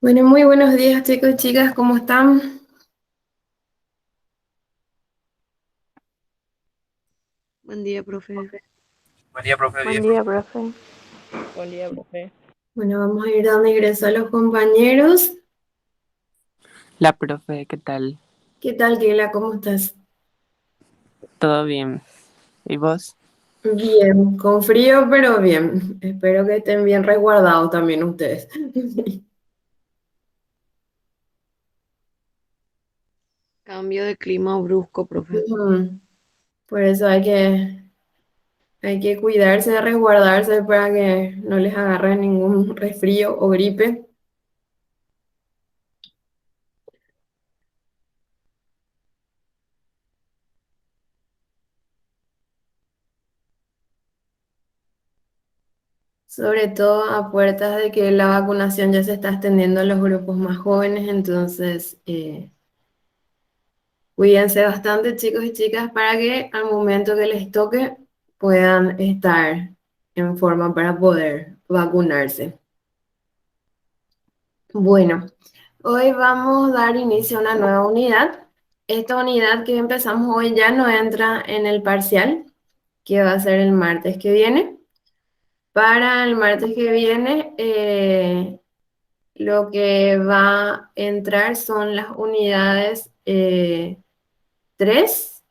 Bueno, muy buenos días chicos y chicas, ¿cómo están? Buen día, profe. Buen día, profe. Buen Bien. día, profe. Buen día, profe. Bueno, vamos a ir dando ingreso a los compañeros. La profe, ¿qué tal? ¿Qué tal, Keila? ¿Cómo estás? ¿Todo bien? ¿Y vos? Bien, con frío, pero bien. Espero que estén bien resguardados también ustedes. Cambio de clima brusco, profe. Ujú. Por eso hay que cuidarse, resguardarse para que no les agarre ningún resfrío o gripe. Sobre todo a puertas de que la vacunación ya se está extendiendo a los grupos más jóvenes, entonces cuídense bastante, chicos y chicas, para que al momento que les toque puedan estar en forma para poder vacunarse. Bueno, hoy vamos a dar inicio a una nueva unidad. Esta unidad que empezamos hoy ya no entra en el parcial, que va a ser el martes que viene. Para el martes que viene, lo que va a entrar son las unidades 3,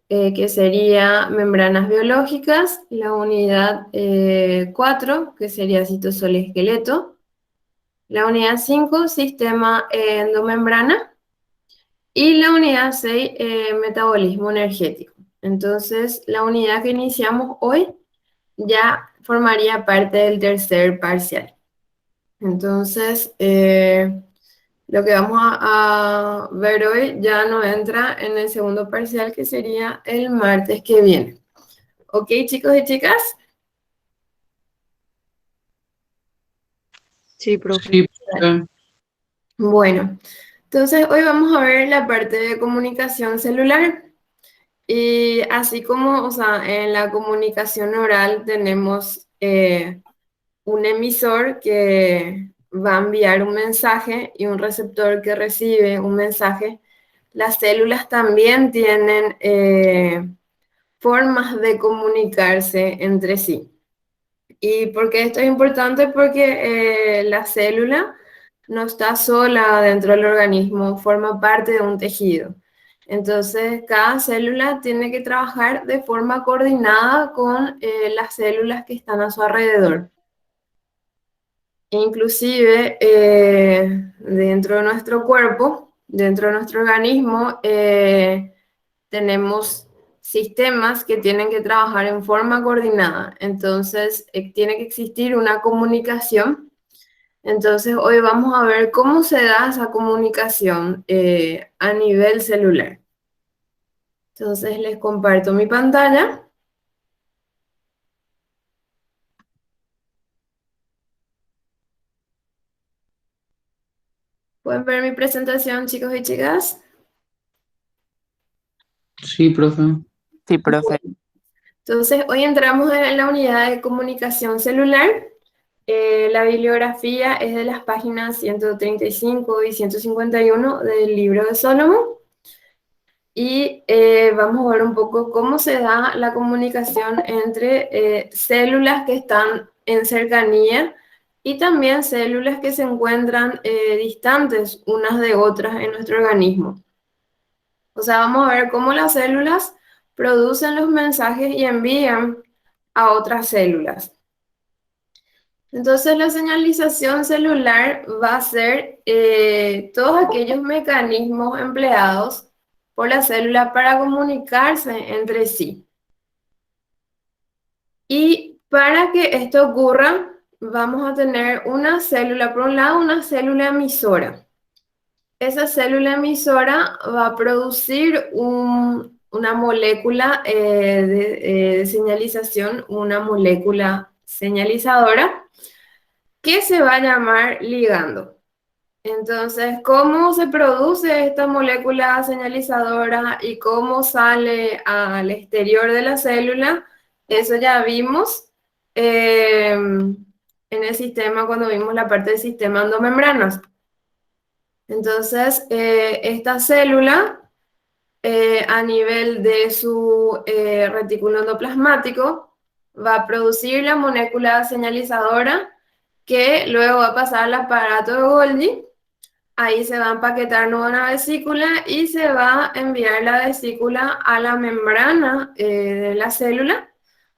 que sería membranas biológicas, la unidad 4, que sería citosol y esqueleto, la unidad 5, sistema endomembrana, y la unidad 6, metabolismo energético. Entonces, la unidad que iniciamos hoy ya formaría parte del tercer parcial. Entonces, lo que vamos a ver hoy ya no entra en el segundo parcial, que sería el martes que viene. ¿Ok, chicos y chicas? Sí, profe. Sí, profe. Bueno, entonces hoy vamos a ver la parte de comunicación celular. Y así como, o sea, en la comunicación oral tenemos un emisor que va a enviar un mensaje y un receptor que recibe un mensaje. Las células también tienen formas de comunicarse entre sí. ¿Y por qué esto es importante? Porque la célula no está sola dentro del organismo, forma parte de un tejido. Entonces, cada célula tiene que trabajar de forma coordinada con las células que están a su alrededor. Inclusive, dentro de nuestro cuerpo, dentro de nuestro organismo, tenemos sistemas que tienen que trabajar en forma coordinada. Entonces, tiene que existir una comunicación. Entonces, hoy vamos a ver cómo se da esa comunicación a nivel celular. Entonces, les comparto mi pantalla. ¿Pueden ver mi presentación, chicos y chicas? Sí, profe. Sí, profe. Entonces, hoy entramos en la unidad de comunicación celular. La bibliografía es de las páginas 135 y 151 del libro de Solomon. Y vamos a ver un poco cómo se da la comunicación entre células que están en cercanía y también células que se encuentran distantes unas de otras en nuestro organismo. O sea, vamos a ver cómo las células producen los mensajes y envían a otras células. Entonces, la señalización celular va a ser todos aquellos mecanismos empleados por la célula para comunicarse entre sí. Y para que esto ocurra, vamos a tener una célula, por un lado, una célula emisora. Esa célula emisora va a producir una molécula de señalización, una molécula señalizadora que se va a llamar ligando. Entonces, ¿cómo se produce esta molécula señalizadora y cómo sale al exterior de la célula? Eso ya vimos en en el sistema cuando vimos la parte del sistema endomembranas. Entonces, esta célula, a nivel de su retículo endoplasmático, va a producir la molécula señalizadora que luego va a pasar al aparato de Golgi. Ahí se va a empaquetar nueva una vesícula y se va a enviar la vesícula a la membrana de la célula,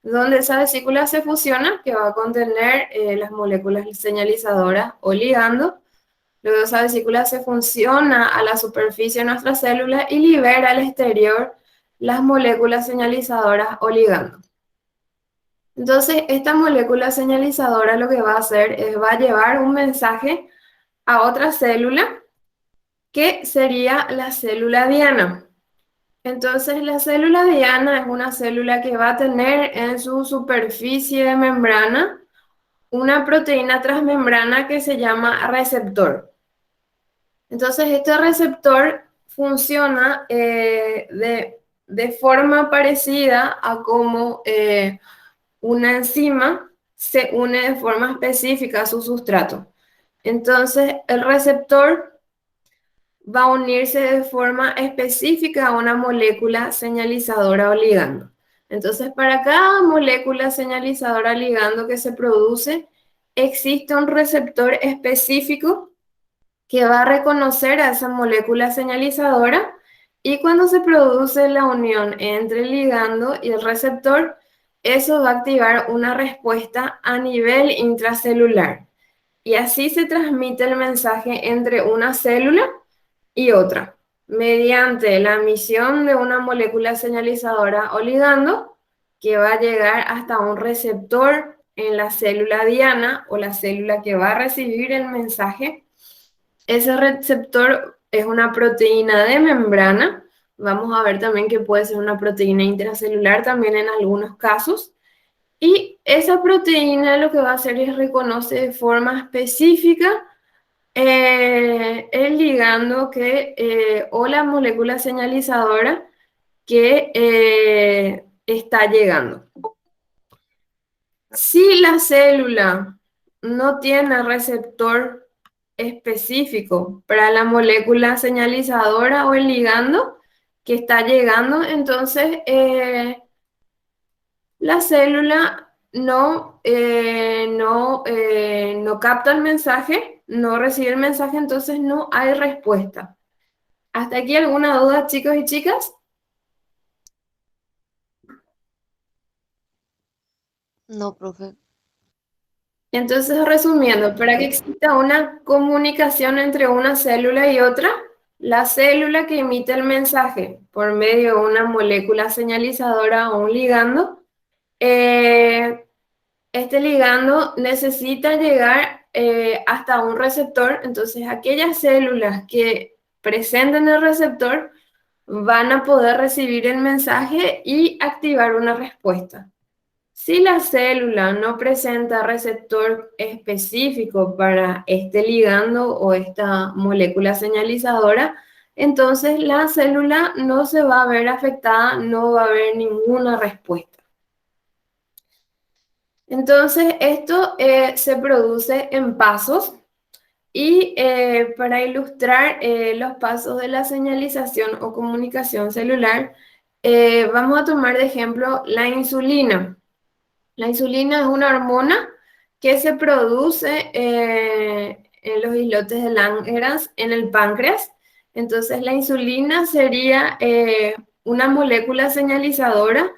donde esa vesícula se fusiona, que va a contener las moléculas señalizadoras o ligando. Luego esa vesícula se fusiona a la superficie de nuestra célula y libera al exterior las moléculas señalizadoras o ligando. Entonces, esta molécula señalizadora lo que va a hacer es va a llevar un mensaje a otra célula, que sería la célula diana. Entonces, la célula diana es una célula que va a tener en su superficie de membrana una proteína transmembrana que se llama receptor. Entonces, este receptor funciona de forma parecida a como una enzima se une de forma específica a su sustrato. Entonces, el receptor va a unirse de forma específica a una molécula señalizadora o ligando. Entonces, para cada molécula señalizadora ligando que se produce, existe un receptor específico que va a reconocer a esa molécula señalizadora, y cuando se produce la unión entre el ligando y el receptor, eso va a activar una respuesta a nivel intracelular. Y así se transmite el mensaje entre una célula y otra, mediante la emisión de una molécula señalizadora o ligando que va a llegar hasta un receptor en la célula diana o la célula que va a recibir el mensaje. Ese receptor es una proteína de membrana. Vamos a ver también que puede ser una proteína intracelular también en algunos casos. Y esa proteína lo que va a hacer es reconocer de forma específica el ligando o la molécula señalizadora que está llegando. Si la célula no tiene receptor específico para la molécula señalizadora o el ligando que está llegando, entonces la célula no capta el mensaje, no recibe el mensaje, entonces no hay respuesta. ¿Hasta aquí alguna duda, chicos y chicas? No, profe. Entonces, resumiendo, para que exista una comunicación entre una célula y otra, la célula que emite el mensaje por medio de una molécula señalizadora o un ligando, este ligando necesita llegar hasta un receptor. Entonces, aquellas células que presenten el receptor van a poder recibir el mensaje y activar una respuesta. Si la célula no presenta receptor específico para este ligando o esta molécula señalizadora, entonces la célula no se va a ver afectada, no va a haber ninguna respuesta. Entonces, esto se produce en pasos, y para ilustrar los pasos de la señalización o comunicación celular, vamos a tomar de ejemplo la insulina. La insulina es una hormona que se produce en los islotes de Langerhans, en el páncreas. Entonces, la insulina sería una molécula señalizadora,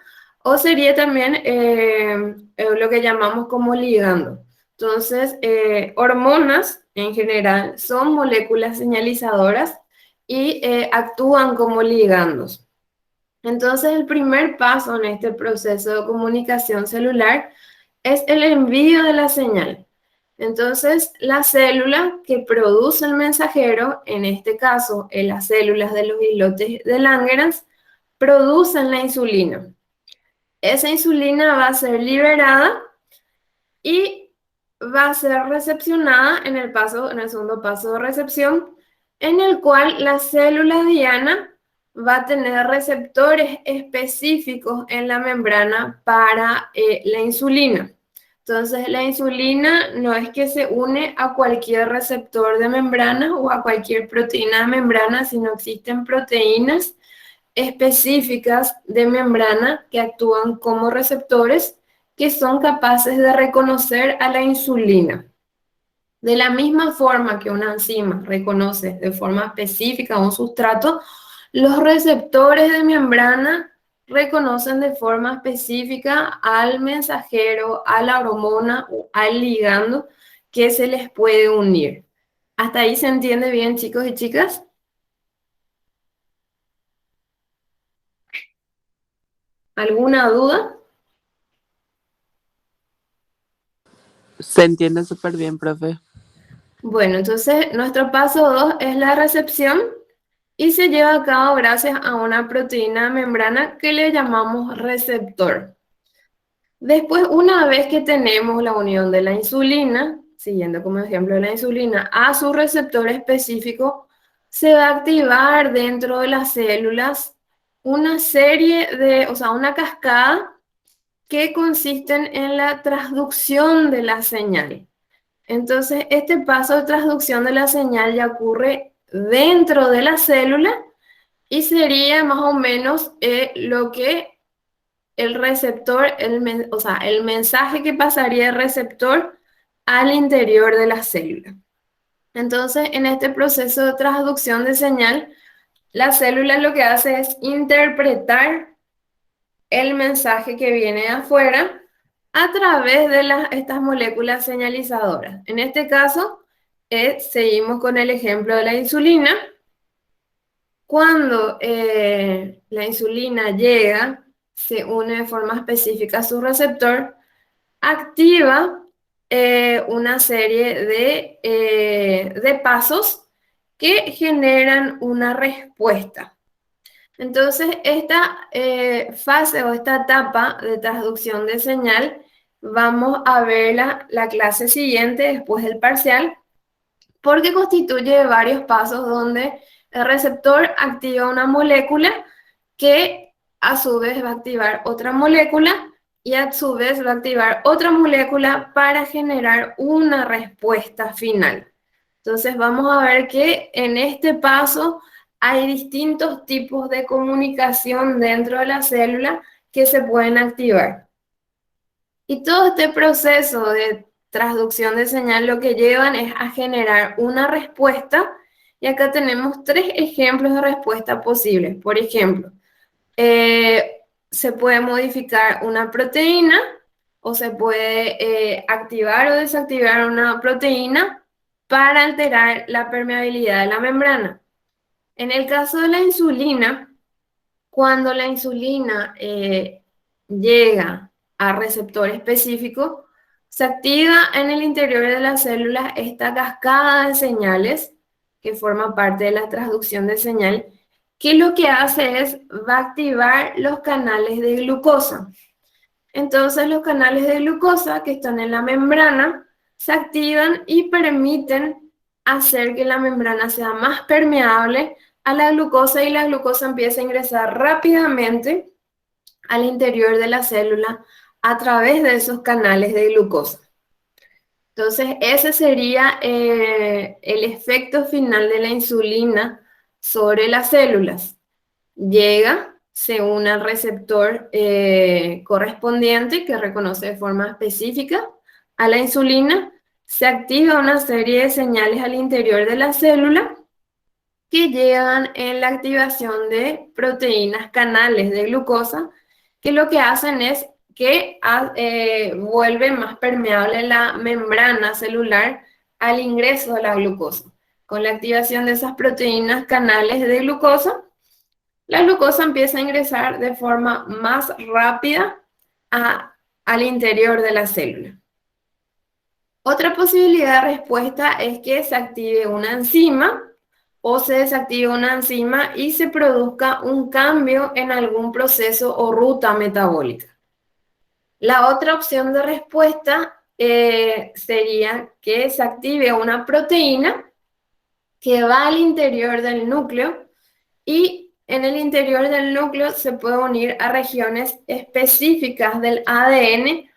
o sería también lo que llamamos como ligando. Entonces, hormonas en general son moléculas señalizadoras y actúan como ligandos. Entonces, el primer paso en este proceso de comunicación celular es el envío de la señal. Entonces, la célula que produce el mensajero, en este caso, en las células de los islotes de Langerhans, producen la insulina. Esa insulina va a ser liberada y va a ser recepcionada en el segundo paso de recepción, en el cual la célula diana va a tener receptores específicos en la membrana para la insulina. Entonces, la insulina no es que se une a cualquier receptor de membrana o a cualquier proteína de membrana, sino existen proteínas específicas de membrana que actúan como receptores que son capaces de reconocer a la insulina. De la misma forma que una enzima reconoce de forma específica un sustrato, los receptores de membrana reconocen de forma específica al mensajero, a la hormona o al ligando que se les puede unir. ¿Hasta ahí se entiende bien, chicos y chicas? ¿Alguna duda? Se entiende súper bien, profe. Bueno, entonces nuestro paso 2 es la recepción y se lleva a cabo gracias a una proteína de membrana que le llamamos receptor. Después, una vez que tenemos la unión de la insulina, siguiendo como ejemplo la insulina, a su receptor específico, se va a activar dentro de las células una serie de, o sea, una cascada que consisten en la transducción de la señal. Entonces, este paso de transducción de la señal ya ocurre dentro de la célula y sería más o menos lo que el receptor, o sea, el mensaje que pasaría el receptor al interior de la célula. Entonces, en este proceso de transducción de señal, la célula lo que hace es interpretar el mensaje que viene de afuera a través de estas moléculas señalizadoras. En este caso, seguimos con el ejemplo de la insulina. Cuando la insulina llega, se une de forma específica a su receptor, activa una serie de pasos que generan una respuesta. Entonces, esta fase o esta etapa de transducción de señal, vamos a verla la clase siguiente después del parcial, porque constituye varios pasos donde el receptor activa una molécula que a su vez va a activar otra molécula y a su vez va a activar otra molécula para generar una respuesta final. Entonces vamos a ver que en este paso hay distintos tipos de comunicación dentro de la célula que se pueden activar. Y todo este proceso de transducción de señal lo que llevan es a generar una respuesta. Y acá tenemos 3 ejemplos de respuesta posibles. Por ejemplo, se puede modificar una proteína o se puede activar o desactivar una proteína para alterar la permeabilidad de la membrana. En el caso de la insulina, cuando la insulina llega a receptor específico, se activa en el interior de las células esta cascada de señales que forma parte de la transducción de señal, que lo que hace es, va a activar los canales de glucosa. Entonces los canales de glucosa que están en la membrana se activan y permiten hacer que la membrana sea más permeable a la glucosa y la glucosa empieza a ingresar rápidamente al interior de la célula a través de esos canales de glucosa. Entonces, ese sería el efecto final de la insulina sobre las células. Llega, se une al receptor correspondiente que reconoce de forma específica a la insulina, se activa una serie de señales al interior de la célula que llegan en la activación de proteínas canales de glucosa, que lo que hacen es que vuelven más permeable la membrana celular al ingreso de la glucosa. Con la activación de esas proteínas canales de glucosa, la glucosa empieza a ingresar de forma más rápida al interior de la célula. Otra posibilidad de respuesta es que se active una enzima o se desactive una enzima y se produzca un cambio en algún proceso o ruta metabólica. La otra opción de respuesta sería que se active una proteína que va al interior del núcleo y en el interior del núcleo se puede unir a regiones específicas del ADN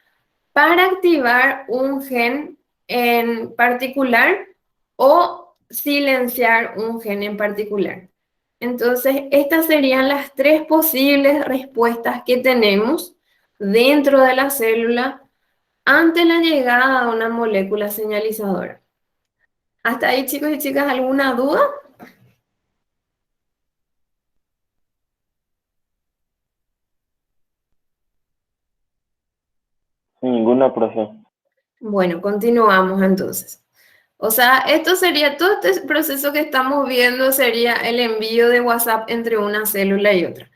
para activar un gen en particular o silenciar un gen en particular. Entonces, estas serían las tres posibles respuestas que tenemos dentro de la célula ante la llegada de una molécula señalizadora. ¿Hasta ahí, chicos y chicas, alguna duda? Ninguna, profe. Bueno, continuamos entonces. O sea, esto sería, todo este proceso que estamos viendo sería el envío de WhatsApp entre una célula y otra.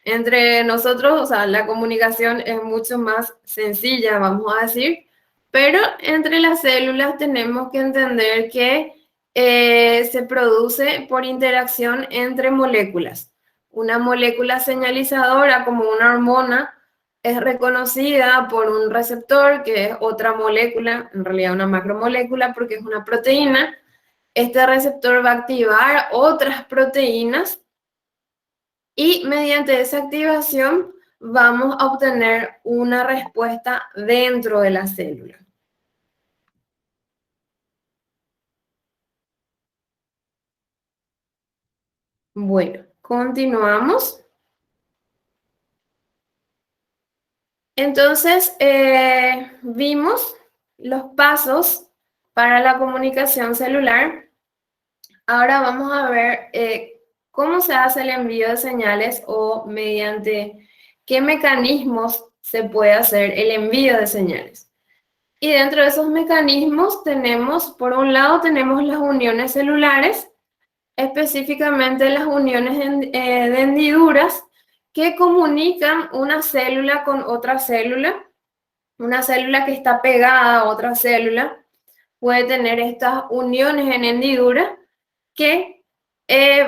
Entre nosotros, o sea, la comunicación es mucho más sencilla, vamos a decir, pero entre las células tenemos que entender que se produce por interacción entre moléculas. Una molécula señalizadora como una hormona es reconocida por un receptor que es otra molécula, en realidad una macromolécula porque es una proteína. Este receptor va a activar otras proteínas y mediante esa activación vamos a obtener una respuesta dentro de la célula. Bueno, continuamos. Entonces, vimos los pasos para la comunicación celular. Ahora vamos a ver cómo se hace el envío de señales o mediante qué mecanismos se puede hacer el envío de señales. Y dentro de esos mecanismos tenemos, por un lado, tenemos las uniones celulares, específicamente las uniones de hendiduras que comunican una célula con otra célula. Una célula que está pegada a otra célula puede tener estas uniones en hendidura que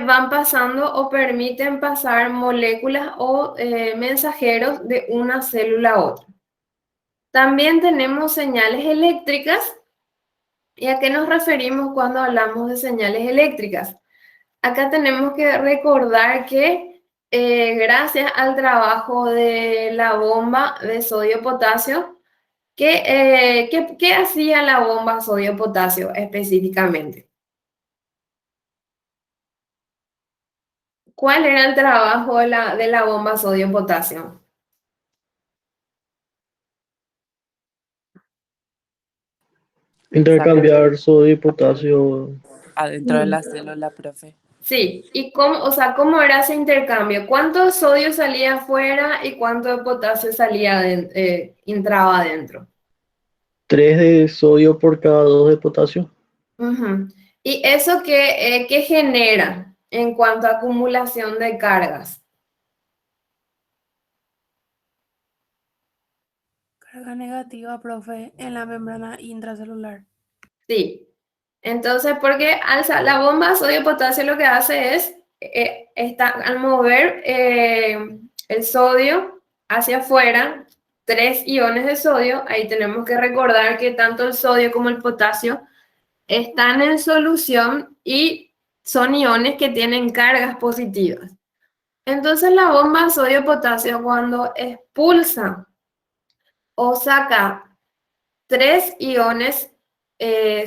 van pasando o permiten pasar moléculas o mensajeros de una célula a otra. También tenemos señales eléctricas. ¿Y a qué nos referimos cuando hablamos de señales eléctricas? Acá tenemos que recordar que gracias al trabajo de la bomba de sodio-potasio, ¿qué hacía la bomba sodio-potasio específicamente? ¿Cuál era el trabajo de la bomba sodio-potasio? Intercambiar sodio y potasio. Adentro de la célula, profe. Sí, ¿y cómo, o sea, cómo era ese intercambio? ¿Cuánto sodio salía afuera y cuánto de potasio salía entraba adentro? 3 de sodio por cada 2 de potasio. Ujú. ¿Y eso qué genera en cuanto a acumulación de cargas? Carga negativa, profe, en la membrana intracelular. Sí. Entonces, porque la bomba sodio-potasio lo que hace es, al mover el sodio hacia afuera, 3 iones de sodio, ahí tenemos que recordar que tanto el sodio como el potasio están en solución y son iones que tienen cargas positivas. Entonces, la bomba sodio-potasio cuando expulsa o saca 3 iones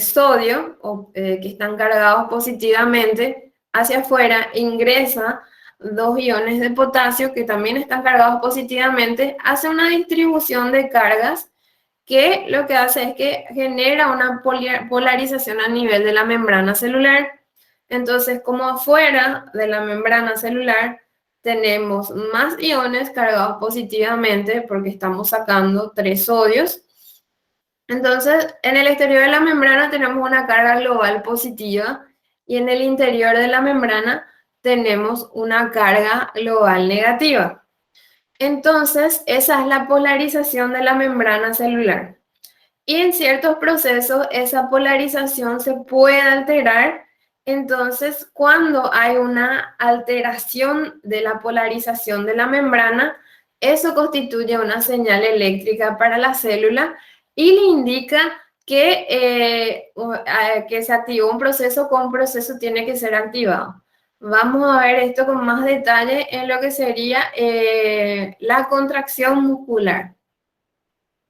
sodio que están cargados positivamente hacia afuera, ingresa 2 iones de potasio que también están cargados positivamente, hace una distribución de cargas que lo que hace es que genera una polarización a nivel de la membrana celular. Entonces, como afuera de la membrana celular tenemos más iones cargados positivamente porque estamos sacando 3 sodios, entonces, en el exterior de la membrana tenemos una carga global positiva y en el interior de la membrana tenemos una carga global negativa. Entonces, esa es la polarización de la membrana celular. Y en ciertos procesos esa polarización se puede alterar. Entonces, cuando hay una alteración de la polarización de la membrana, eso constituye una señal eléctrica para la célula y le indica que se activó un proceso, con un proceso tiene que ser activado. Vamos a ver esto con más detalle en lo que sería la contracción muscular.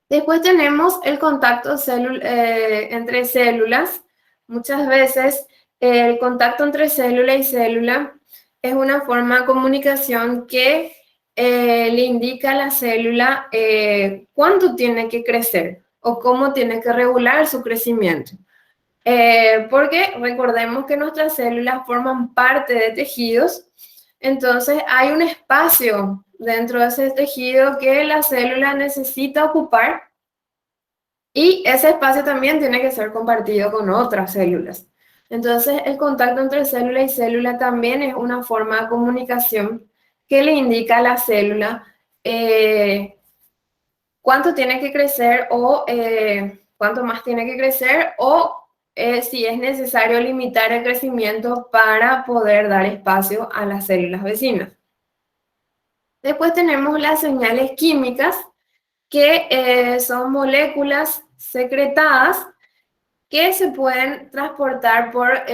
Después tenemos el contacto entre células. Muchas veces el contacto entre célula y célula es una forma de comunicación que le indica a la célula cuánto tiene que crecer o cómo tiene que regular su crecimiento. Porque recordemos que nuestras células forman parte de tejidos, entonces hay un espacio dentro de ese tejido que la célula necesita ocupar y ese espacio también tiene que ser compartido con otras células. Entonces el contacto entre célula y célula también es una forma de comunicación que le indica a la célula cuánto tiene que crecer o cuánto más tiene que crecer o si es necesario limitar el crecimiento para poder dar espacio a las células vecinas. Después tenemos las señales químicas, que son moléculas secretadas que se pueden transportar por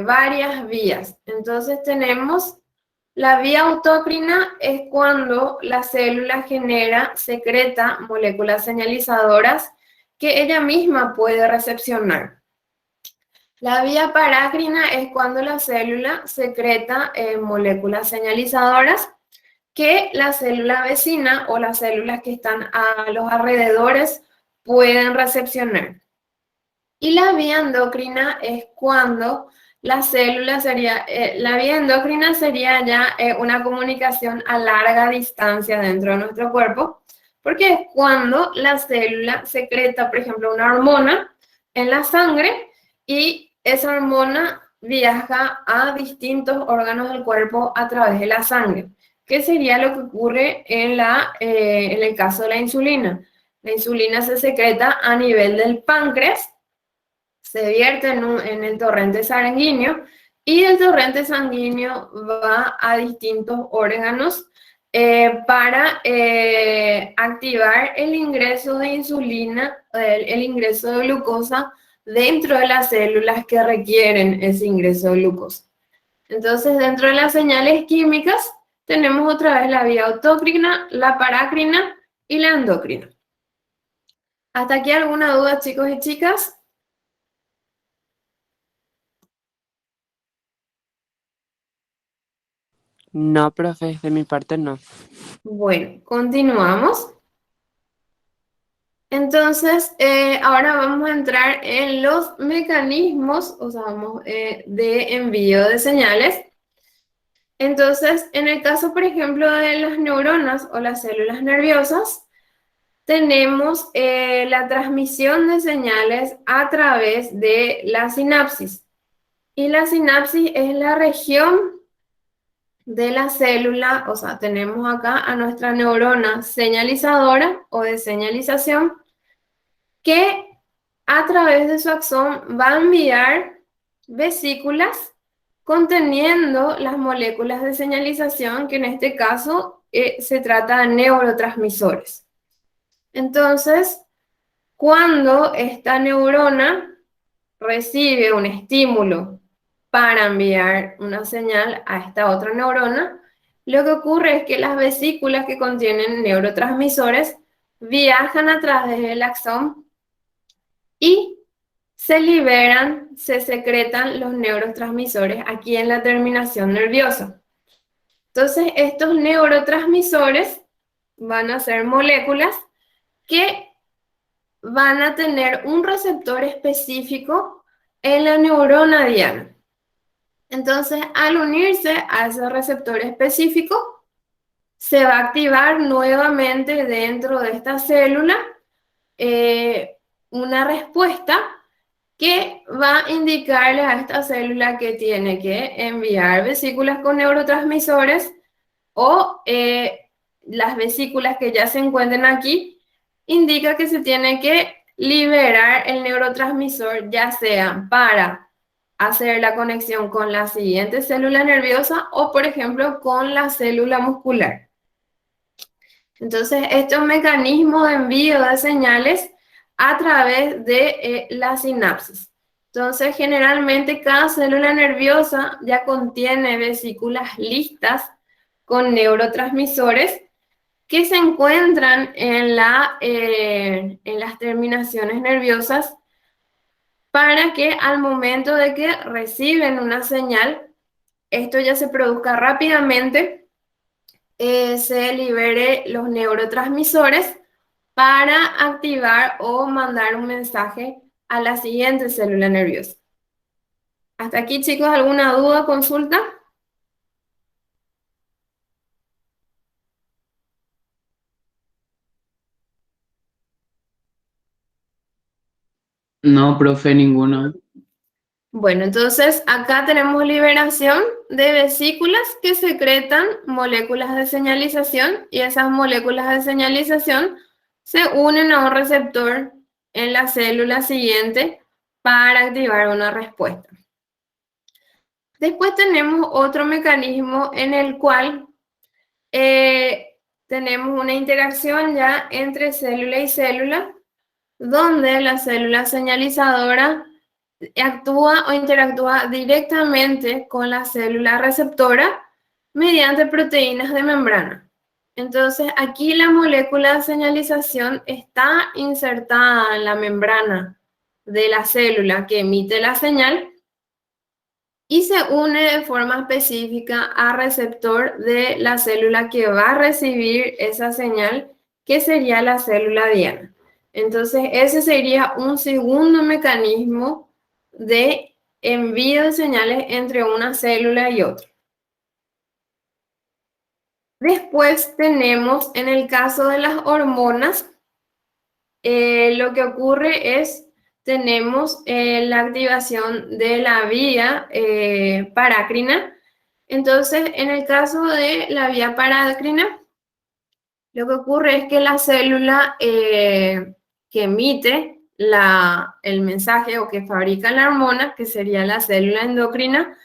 varias vías. Entonces tenemos la vía autócrina, es cuando la célula secreta moléculas señalizadoras que ella misma puede recepcionar. La vía parácrina es cuando la célula secreta moléculas señalizadoras que la célula vecina o las células que están a los alrededores pueden recepcionar. Y la vía endocrina es cuando la vía endocrina sería ya una comunicación a larga distancia dentro de nuestro cuerpo, porque es cuando la célula secreta, por ejemplo, una hormona en la sangre y esa hormona viaja a distintos órganos del cuerpo a través de la sangre. ¿Qué sería lo que ocurre en el caso de la insulina? La insulina se secreta a nivel del páncreas, se vierte en el torrente sanguíneo y del torrente sanguíneo va a distintos órganos para activar el ingreso de insulina, el ingreso de glucosa dentro de las células que requieren ese ingreso de glucosa. Entonces, dentro de las señales químicas, tenemos otra vez la vía autócrina, la parácrina y la endocrina. ¿Hasta aquí alguna duda, chicos y chicas? No, profe, de mi parte no. Bueno, continuamos. Entonces, ahora vamos a entrar en los mecanismos, de envío de señales. Entonces, en el caso, por ejemplo, de las neuronas o las células nerviosas, tenemos la transmisión de señales a través de la sinapsis. Y la sinapsis es la región de la célula, o sea, tenemos acá a nuestra neurona señalizadora o de señalización, que a través de su axón va a enviar vesículas conteniendo las moléculas de señalización, que en este caso se trata de neurotransmisores. Entonces, cuando esta neurona recibe un estímulo para enviar una señal a esta otra neurona, lo que ocurre es que las vesículas que contienen neurotransmisores viajan a través del axón y se liberan, se secretan los neurotransmisores aquí en la terminación nerviosa. Entonces, estos neurotransmisores van a ser moléculas que van a tener un receptor específico en la neurona diana. Entonces, al unirse a ese receptor específico, se va a activar nuevamente dentro de esta célula una respuesta que va a indicarle a esta célula que tiene que enviar vesículas con neurotransmisores o las vesículas que ya se encuentran aquí, indica que se tiene que liberar el neurotransmisor, ya sea para hacer la conexión con la siguiente célula nerviosa o, por ejemplo, con la célula muscular. Entonces, este es un mecanismo de envío de señales a través de la sinapsis. Entonces, generalmente cada célula nerviosa ya contiene vesículas listas con neurotransmisores que se encuentran en las terminaciones nerviosas para que al momento de que reciben una señal, esto ya se produzca rápidamente, se libere los neurotransmisores para activar o mandar un mensaje a la siguiente célula nerviosa. Hasta aquí, chicos, ¿alguna duda, consulta? No, profe, ninguno. Bueno, entonces acá tenemos liberación de vesículas que secretan moléculas de señalización y esas moléculas de señalización se unen a un receptor en la célula siguiente para activar una respuesta. Después tenemos otro mecanismo en el cual tenemos una interacción ya entre célula y célula, donde la célula señalizadora actúa o interactúa directamente con la célula receptora mediante proteínas de membrana. Entonces, aquí la molécula de señalización está insertada en la membrana de la célula que emite la señal y se une de forma específica al receptor de la célula que va a recibir esa señal, que sería la célula diana. Entonces, ese sería un segundo mecanismo de envío de señales entre una célula y otra. Después tenemos, en el caso de las hormonas, lo que ocurre es, tenemos la activación de la vía parácrina. Entonces, en el caso de la vía parácrina, lo que ocurre es que la célula que emite el mensaje o que fabrica la hormona, que sería la célula endocrina,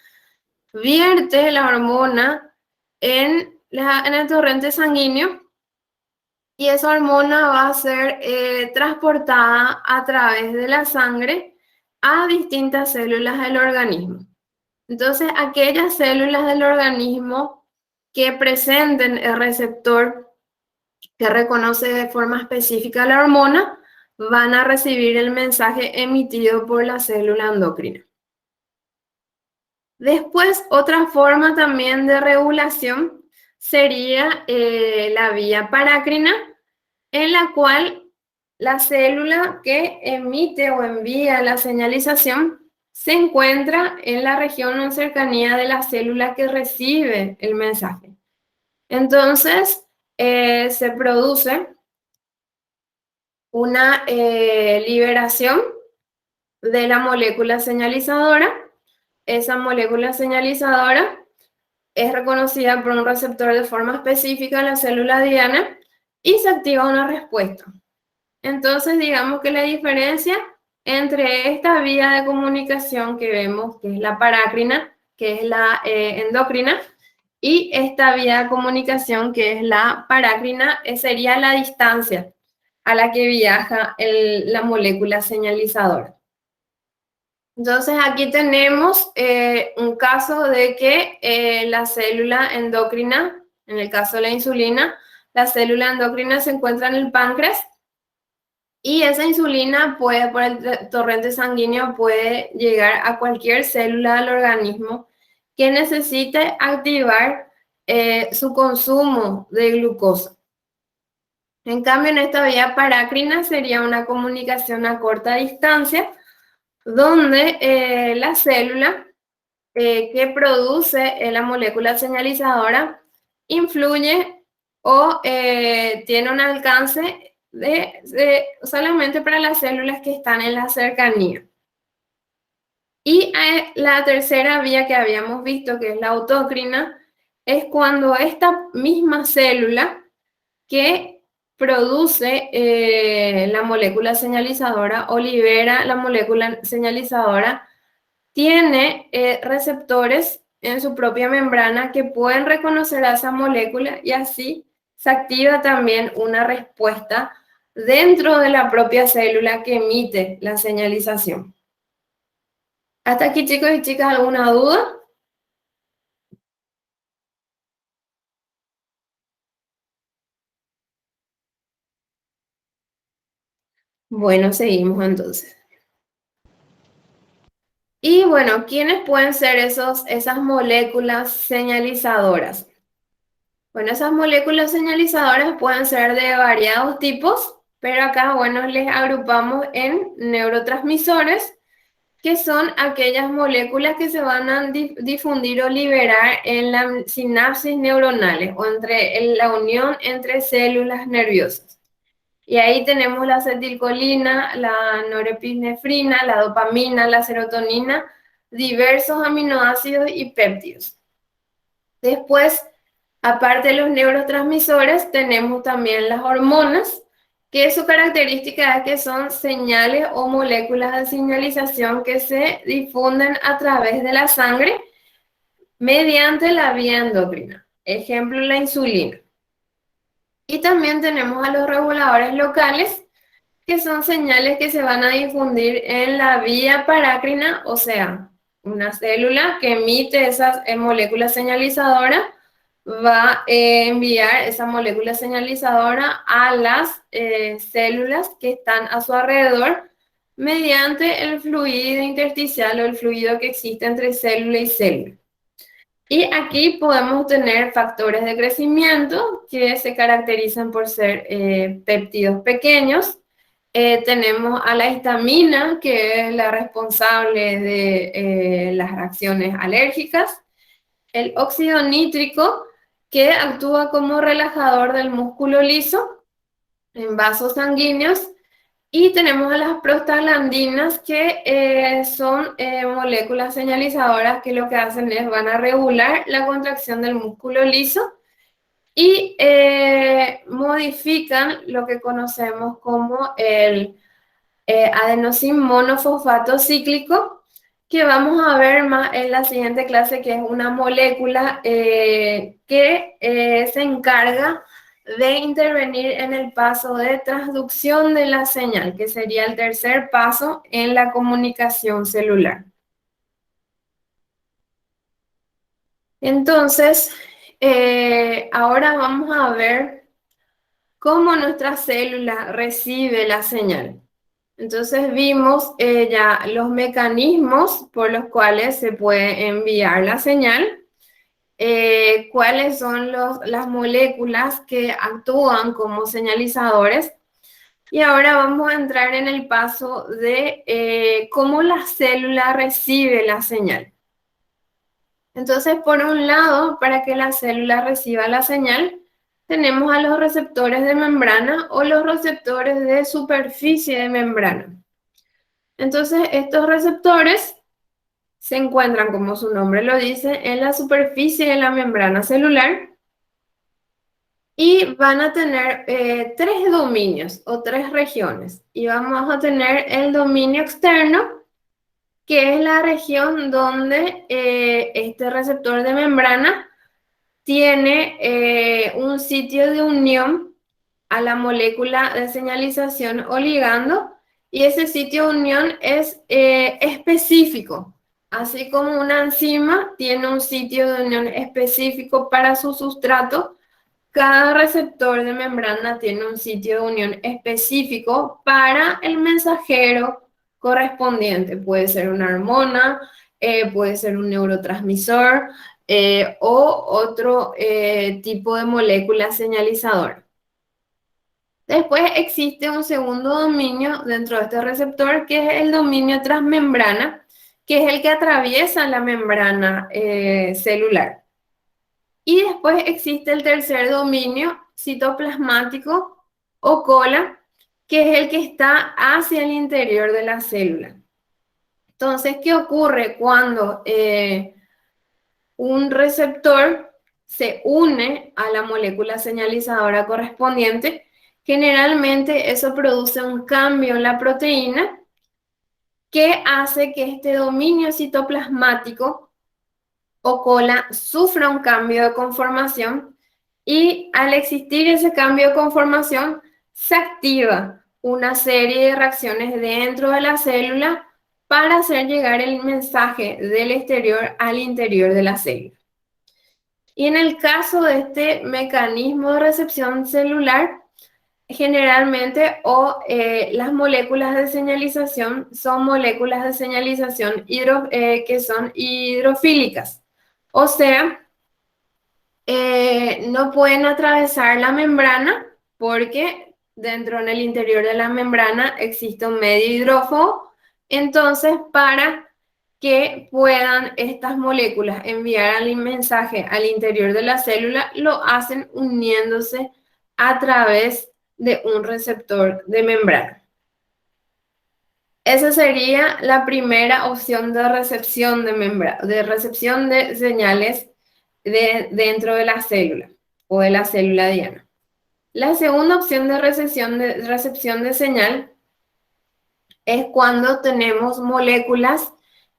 vierte la hormona en el torrente sanguíneo y esa hormona va a ser transportada a través de la sangre a distintas células del organismo. Entonces, aquellas células del organismo que presenten el receptor que reconoce de forma específica la hormona van a recibir el mensaje emitido por la célula endocrina. Después, otra forma también de regulación sería la vía parácrina, en la cual la célula que emite o envía la señalización se encuentra en la región o en cercanía de la célula que recibe el mensaje. Entonces, se produce una liberación de la molécula señalizadora. Esa molécula señalizadora es reconocida por un receptor de forma específica en la célula diana y se activa una respuesta. Entonces, digamos que la diferencia entre esta vía de comunicación que vemos, que es la parácrina, que es la endocrina, y esta vía de comunicación, que es la parácrina, sería la distancia a la que viaja la molécula señalizadora. Entonces, aquí tenemos un caso de que la célula endocrina, en el caso de la insulina, la célula endocrina se encuentra en el páncreas y esa insulina puede, por el torrente sanguíneo, puede llegar a cualquier célula del organismo que necesite activar su consumo de glucosa. En cambio, en esta vía parácrina sería una comunicación a corta distancia, donde la célula que produce la molécula señalizadora influye o tiene un alcance solamente para las células que están en la cercanía. Y la tercera vía que habíamos visto, que es la autócrina, es cuando esta misma célula que produce la molécula señalizadora o libera la molécula señalizadora, tiene receptores en su propia membrana que pueden reconocer a esa molécula y así se activa también una respuesta dentro de la propia célula que emite la señalización. ¿Hasta aquí, chicos y chicas, alguna duda? Bueno, seguimos entonces. Y bueno, ¿quiénes pueden ser esas moléculas señalizadoras? Bueno, esas moléculas señalizadoras pueden ser de variados tipos, pero acá, bueno, les agrupamos en neurotransmisores, que son aquellas moléculas que se van a difundir o liberar en las sinapsis neuronales o en la unión entre células nerviosas. Y ahí tenemos la acetilcolina, la norepinefrina, la dopamina, la serotonina, diversos aminoácidos y péptidos. Después, aparte de los neurotransmisores, tenemos también las hormonas, que su característica es que son señales o moléculas de señalización que se difunden a través de la sangre mediante la vía endocrina. Ejemplo, la insulina. Y también tenemos a los reguladores locales, que son señales que se van a difundir en la vía parácrina, o sea, una célula que emite esas moléculas señalizadoras va a enviar esa molécula señalizadora a las células que están a su alrededor mediante el fluido intersticial o el fluido que existe entre célula y célula. Y aquí podemos tener factores de crecimiento que se caracterizan por ser péptidos pequeños. Tenemos a la histamina, que es la responsable de las reacciones alérgicas. El óxido nítrico, que actúa como relajador del músculo liso en vasos sanguíneos. Y tenemos a las prostaglandinas, que son moléculas señalizadoras que lo que hacen es van a regular la contracción del músculo liso y modifican lo que conocemos como el adenosín monofosfato cíclico, que vamos a ver más en la siguiente clase, que es una molécula que se encarga de intervenir en el paso de transducción de la señal, que sería el tercer paso en la comunicación celular. Entonces, ahora vamos a ver cómo nuestra célula recibe la señal. Entonces vimos ya los mecanismos por los cuales se puede enviar la señal, cuáles son las moléculas que actúan como señalizadores. Y ahora vamos a entrar en el paso de cómo la célula recibe la señal. Entonces, por un lado, para que la célula reciba la señal, tenemos a los receptores de membrana o los receptores de superficie de membrana. Entonces, estos receptores se encuentran, como su nombre lo dice, en la superficie de la membrana celular y van a tener tres dominios o tres regiones. Y vamos a tener el dominio externo, que es la región donde este receptor de membrana tiene un sitio de unión a la molécula de señalización o ligando, y ese sitio de unión es específico. Así como una enzima tiene un sitio de unión específico para su sustrato, cada receptor de membrana tiene un sitio de unión específico para el mensajero correspondiente. Puede ser una hormona, puede ser un neurotransmisor o otro tipo de molécula señalizadora. Después existe un segundo dominio dentro de este receptor, que es el dominio transmembrana, que es el que atraviesa la membrana celular. Y después existe el tercer dominio citoplasmático o cola, que es el que está hacia el interior de la célula. Entonces, ¿qué ocurre cuando un receptor se une a la molécula señalizadora correspondiente? Generalmente eso produce un cambio en la proteína que hace que este dominio citoplasmático o cola sufra un cambio de conformación, y al existir ese cambio de conformación se activa una serie de reacciones dentro de la célula para hacer llegar el mensaje del exterior al interior de la célula. Y en el caso de este mecanismo de recepción celular, generalmente, o las moléculas de señalización son moléculas de señalización que son hidrofílicas. O sea, no pueden atravesar la membrana porque dentro en el interior de la membrana existe un medio hidrófobo. Entonces, para que puedan estas moléculas enviar el mensaje al interior de la célula, lo hacen uniéndose a través de un receptor de membrana. Esa sería la primera opción de recepción de recepción de señales dentro de la célula o de la célula diana. La segunda opción de recepción de señal es cuando tenemos moléculas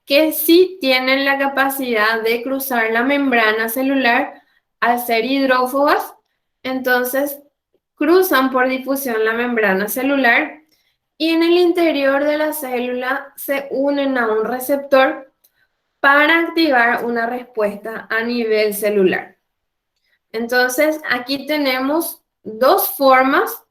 que sí tienen la capacidad de cruzar la membrana celular al ser hidrófobas, entonces cruzan por difusión la membrana celular y en el interior de la célula se unen a un receptor para activar una respuesta a nivel celular. Entonces, aquí tenemos dos formas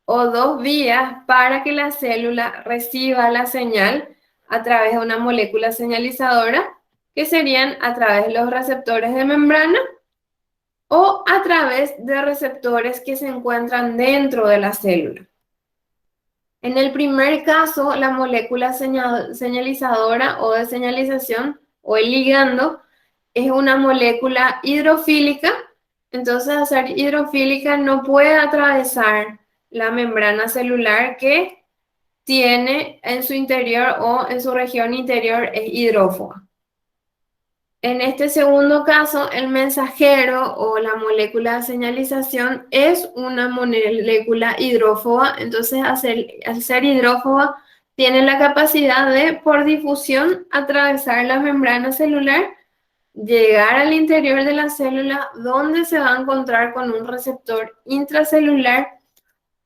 o dos vías para que la célula reciba la señal a través de una molécula señalizadora, que serían a través de los receptores de membrana o a través de receptores que se encuentran dentro de la célula. En el primer caso, la molécula señalizadora o de señalización o el ligando es una molécula hidrofílica, entonces al ser hidrofílica no puede atravesar la membrana celular que tiene en su interior o en su región interior es hidrófoba. En este segundo caso, el mensajero o la molécula de señalización es una molécula hidrófoba, entonces al ser hidrófoba tiene la capacidad de, por difusión, atravesar la membrana celular, llegar al interior de la célula donde se va a encontrar con un receptor intracelular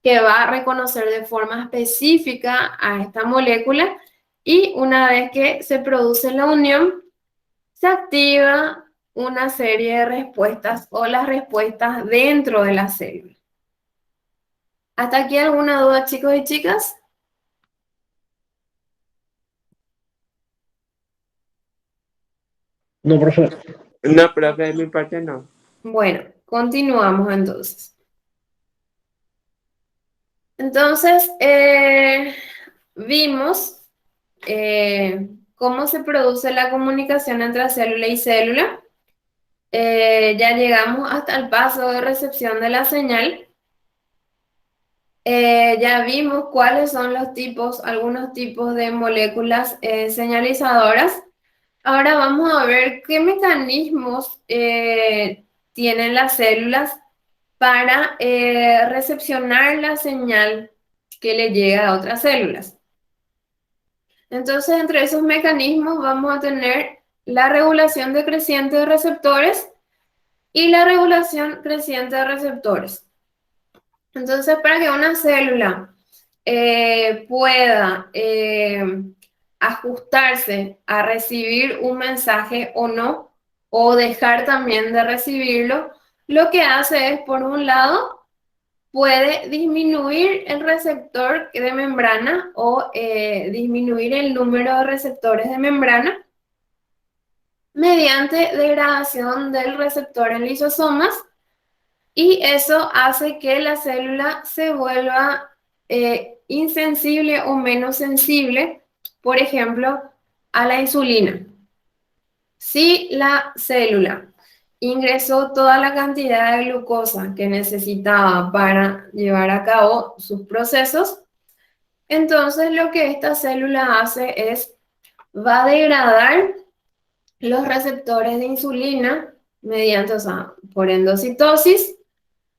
que va a reconocer de forma específica a esta molécula y una vez que se produce la unión, se activa una serie de respuestas o las respuestas dentro de la célula. ¿Hasta aquí alguna duda, chicos y chicas? No, profe. No, profe, de mi parte no. Bueno, continuamos entonces. Entonces, vimos cómo se produce la comunicación entre célula y célula. Ya llegamos hasta el paso de recepción de la señal. Ya vimos cuáles son los tipos, algunos tipos de moléculas señalizadoras. Ahora vamos a ver qué mecanismos tienen las células para recepcionar la señal que le llega a otras células. Entonces, entre esos mecanismos vamos a tener la regulación decreciente de receptores y la regulación creciente de receptores. Entonces, para que una célula pueda ajustarse a recibir un mensaje o no, o dejar también de recibirlo, lo que hace es, por un lado, puede disminuir el receptor de membrana o disminuir el número de receptores de membrana mediante degradación del receptor en lisosomas, y eso hace que la célula se vuelva insensible o menos sensible, por ejemplo, a la insulina. Si la célula ingresó toda la cantidad de glucosa que necesitaba para llevar a cabo sus procesos, entonces lo que esta célula hace es, va a degradar los receptores de insulina mediante, o sea, por endocitosis,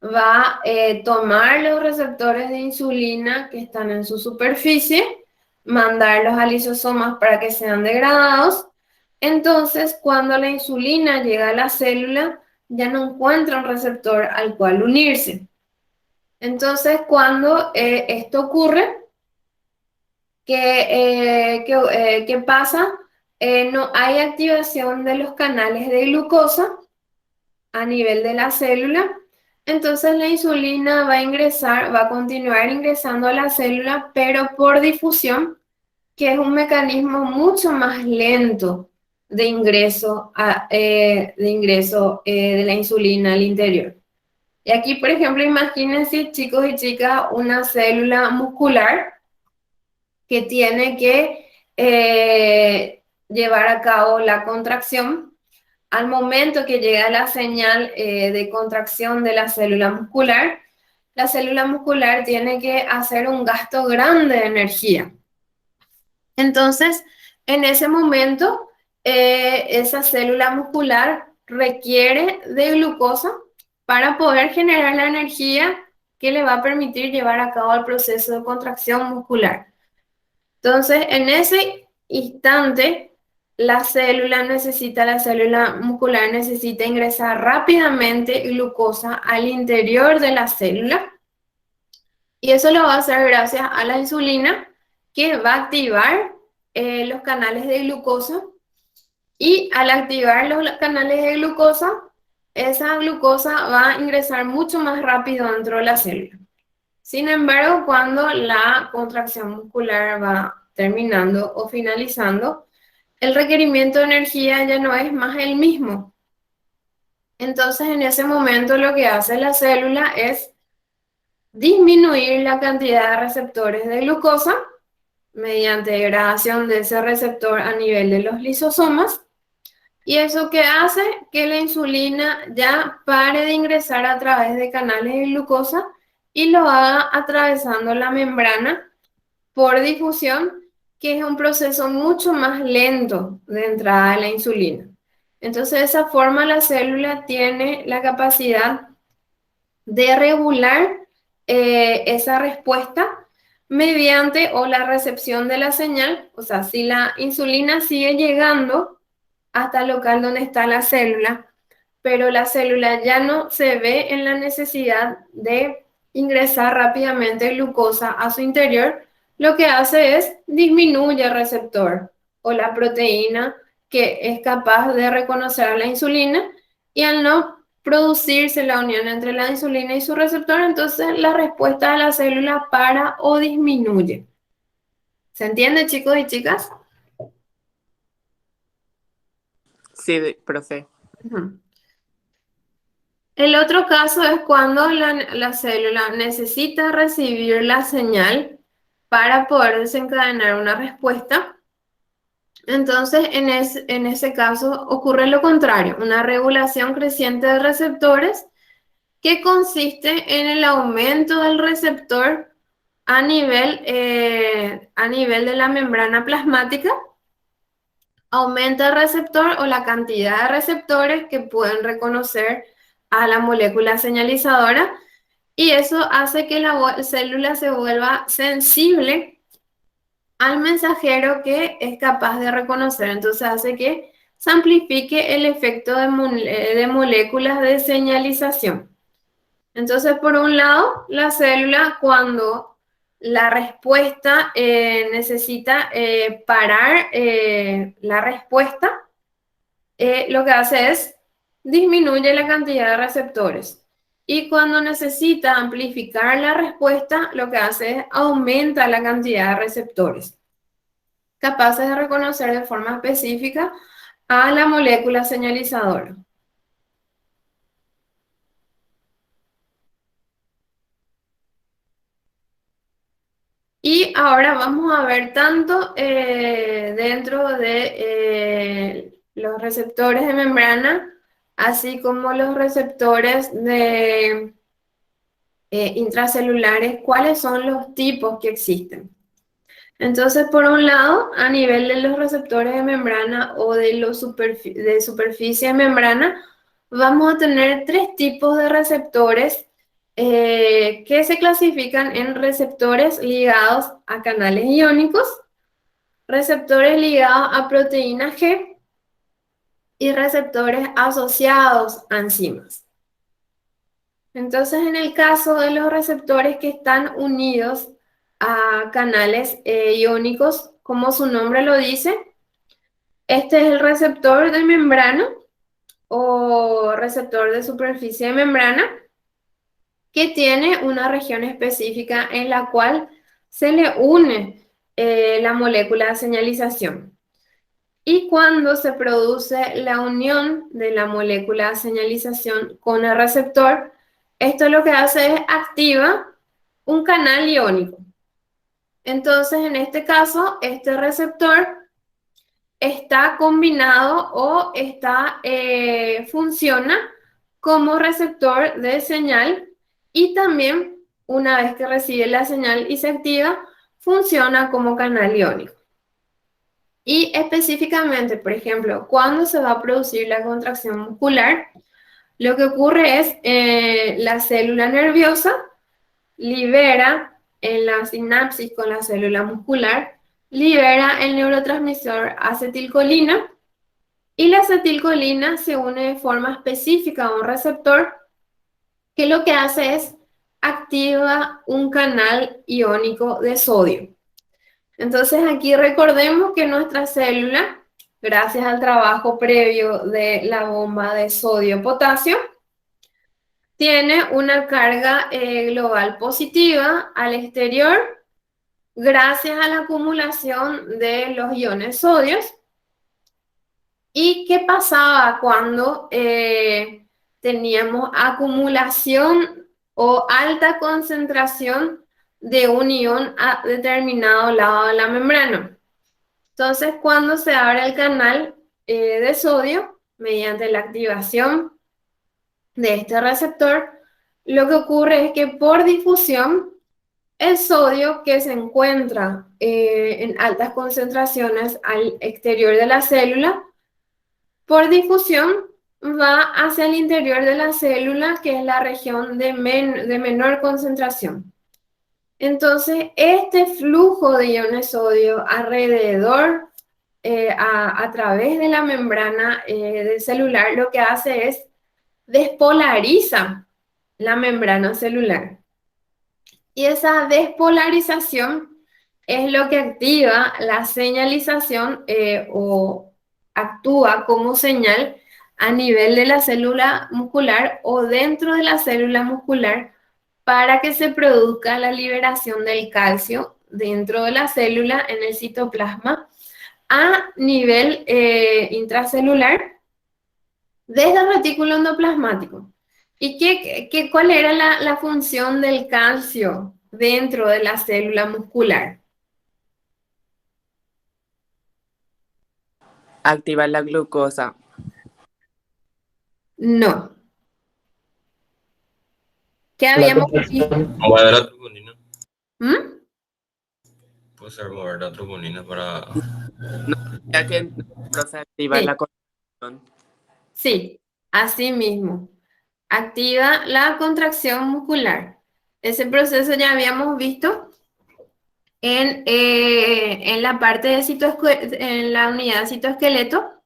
va a tomar los receptores de insulina que están en su superficie, mandarlos a lisosomas para que sean degradados. Entonces, cuando la insulina llega a la célula, ya no encuentra un receptor al cual unirse. Entonces, cuando esto ocurre, ¿qué pasa? No hay activación de los canales de glucosa a nivel de la célula. Entonces la insulina va a ingresar, va a continuar ingresando a la célula, pero por difusión, que es un mecanismo mucho más lento de ingreso, de la insulina al interior. Y aquí, por ejemplo, imagínense, chicos y chicas, una célula muscular que tiene que llevar a cabo la contracción. Al momento que llega la señal de contracción de la célula muscular tiene que hacer un gasto grande de energía. Entonces, en ese momento, esa célula muscular requiere de glucosa para poder generar la energía que le va a permitir llevar a cabo el proceso de contracción muscular. Entonces, en ese instante, la célula muscular necesita ingresar rápidamente glucosa al interior de la célula, y eso lo va a hacer gracias a la insulina, que va a activar los canales de glucosa, y al activar los canales de glucosa, esa glucosa va a ingresar mucho más rápido dentro de la célula. Sin embargo, cuando la contracción muscular va terminando o finalizando, el requerimiento de energía ya no es más el mismo. Entonces, en ese momento lo que hace la célula es disminuir la cantidad de receptores de glucosa mediante degradación de ese receptor a nivel de los lisosomas, y eso que hace que la insulina ya pare de ingresar a través de canales de glucosa y lo haga atravesando la membrana por difusión, que es un proceso mucho más lento de entrada de la insulina. Entonces, de esa forma la célula tiene la capacidad de regular esa respuesta mediante o la recepción de la señal. O sea, si la insulina sigue llegando hasta el local donde está la célula, pero la célula ya no se ve en la necesidad de ingresar rápidamente glucosa a su interior, lo que hace es disminuye el receptor o la proteína que es capaz de reconocer a la insulina, y al no producirse la unión entre la insulina y su receptor, entonces la respuesta de la célula para o disminuye. ¿Se entiende, chicos y chicas? Sí, profe. Uh-huh. El otro caso es cuando la célula necesita recibir la señal para poder desencadenar una respuesta. Entonces, en ese caso ocurre lo contrario, una regulación creciente de receptores, que consiste en el aumento del receptor a nivel de la membrana plasmática. Aumenta el receptor o la cantidad de receptores que pueden reconocer a la molécula señalizadora, y eso hace que la célula se vuelva sensible al mensajero que es capaz de reconocer. Entonces hace que se amplifique el efecto de moléculas de señalización. Entonces, por un lado, la célula, cuando la respuesta necesita parar la respuesta, lo que hace es disminuye la cantidad de receptores. Y cuando necesita amplificar la respuesta, lo que hace es aumenta la cantidad de receptores capaces de reconocer de forma específica a la molécula señalizadora. Y ahora vamos a ver tanto dentro de los receptores de membrana, así como los receptores de intracelulares, cuáles son los tipos que existen. Entonces, por un lado, a nivel de los receptores de membrana o de superficie de membrana, vamos a tener tres tipos de receptores que se clasifican en receptores ligados a canales iónicos, receptores ligados a proteína G y receptores asociados a enzimas. Entonces, en el caso de los receptores que están unidos a canales iónicos, como su nombre lo dice, este es el receptor de membrana o receptor de superficie de membrana. que tiene una región específica en la cual se le une la molécula de señalización. Y cuando se produce la unión de la molécula de señalización con el receptor, esto lo que hace es activa un canal iónico. Entonces, en este caso, este receptor está combinado o funciona como receptor de señal y también, una vez que recibe la señal y se activa, funciona como canal iónico. Y específicamente, por ejemplo, cuando se va a producir la contracción muscular, lo que ocurre es la célula nerviosa libera en la sinapsis con la célula muscular, libera el neurotransmisor acetilcolina y la acetilcolina se une de forma específica a un receptor que lo que hace es activa un canal iónico de sodio. Entonces aquí recordemos que nuestra célula, gracias al trabajo previo de la bomba de sodio-potasio, tiene una carga global positiva al exterior gracias a la acumulación de los iones sodios. ¿Y qué pasaba cuando teníamos acumulación o alta concentración de un ion a determinado lado de la membrana? Entonces, cuando se abre el canal de sodio mediante la activación de este receptor, lo que ocurre es que por difusión, el sodio que se encuentra en altas concentraciones al exterior de la célula, por difusión va hacia el interior de la célula, que es la región de menor concentración. Entonces, este flujo de iones sodio alrededor, a través de la membrana del celular, lo que hace es despolariza la membrana celular. Y esa despolarización es lo que activa la señalización o actúa como señal a nivel de la célula muscular o dentro de la célula muscular para que se produzca la liberación del calcio dentro de la célula en el citoplasma a nivel intracelular desde el retículo endoplasmático. ¿Y cuál era la función del calcio dentro de la célula muscular? Activar la glucosa. No. ¿Qué La habíamos visto? contracción. Mover la troponina. ¿Mm? Puede ser mover la troponina para. Ya que se activa Sí. la contracción. Sí, así mismo. Activa la contracción muscular. Ese proceso ya habíamos visto en la parte de en la unidad citoesqueleto.